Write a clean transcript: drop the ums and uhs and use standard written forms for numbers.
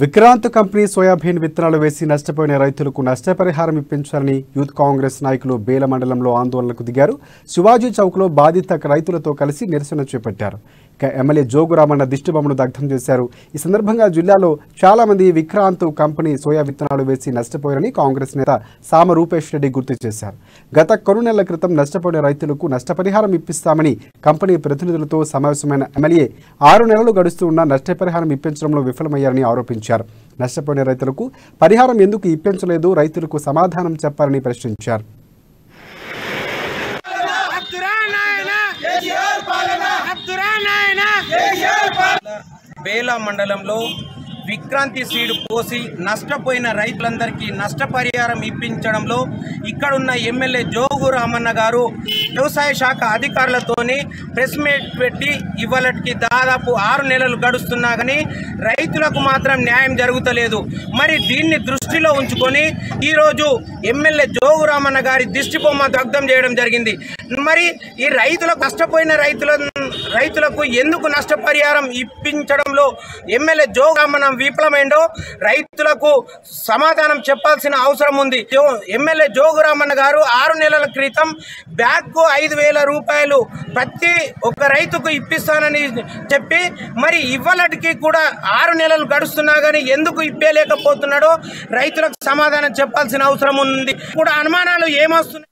Vikrant company soybean విత్తనాలు వేసి నష్టపోయిన రైతులకు నష్టపరిహారం ఇప్పించాలని యూత్ కాంగ్రెస్ నాయకులు బేల మండలంలో ఆందోళనకు దిగారు. శివాజీ చౌక్లో బాధిత రైతులతో కలిసి నిరసన చేపట్టారు. ఎమ్మెల్యే జోగురామన్న దిష్టిబొమ్మను దగ్ధం చేశారు. ఈ సందర్భంగా జిల్లాలో చాలా మంది విక్రాంత్ కంపెనీ సోయా విత్తనాలు వేసి నష్టపోయారని కాంగ్రెస్ నేత సామ రూపేష్ రెడ్డి గుర్తు చేశారు. గత కొన్ని నెలల క్రితం నష్టపోయిన రైతులకు నష్టపరిహారం ఇప్పిస్తామని కంపెనీ ప్రతినిధులతో సమావేశమైన ఎమ్మెల్యే 6 నెలలు గడుస్తున్నా నష్టపరిహారం ఇప్పించడంలో విఫలమయ్యారని ఆరోపించారు. నష్టపోయిన రైతులకు పరిహారం ఎందుకు ఇప్పించలేదు, రైతులకు సమాధానం చెప్పాలని ప్రశ్నించారు. బేల మండలంలో విక్రాంతి సీడ్ పోసి నష్టపోయిన రైతులందరికీ నష్టపరిహారం ఇప్పించడంలో ఇక్కడున్న ఎమ్మెల్యే జోగు రామన్న గారు వ్యవసాయ శాఖ అధికారులతోని ప్రెస్ మీట్ పెట్టి ఇవాళకి దాదాపు 6 నెలలు గడుస్తున్నా కానీ రైతులకు మాత్రం న్యాయం జరుగుతలేదు. మరి దీన్ని దృష్టిలో ఉంచుకొని ఈరోజు ఎమ్మెల్యే జోగు రామన్న గారి దిష్టిబొమ్మ దగ్ధం చేయడం జరిగింది. మరి ఈ నష్టపోయిన రైతులకు ఎందుకు నష్టపరిహారం ఇప్పించడంలో ఎమ్మెల్యే జోగు రామన్న విఫలమైందో రైతులకు సమాధానం చెప్పాల్సిన అవసరం ఉంది. ఎమ్మెల్యే జోగు రామన్న గారు 6 నెలల క్రితం బ్యాగ్కు 5,000 రూపాయలు ప్రతి ఒక్క రైతుకు ఇప్పిస్తానని చెప్పి మరి ఇవ్వలటికి కూడా 6 నెలలు గడుస్తున్నా కానీ ఎందుకు ఇప్పలేకపోతున్నాడో రైతులకు సమాధానం చెప్పాల్సిన అవసరం ఉంది. కూడా అనుమానాలు ఏమొస్తున్నాయి?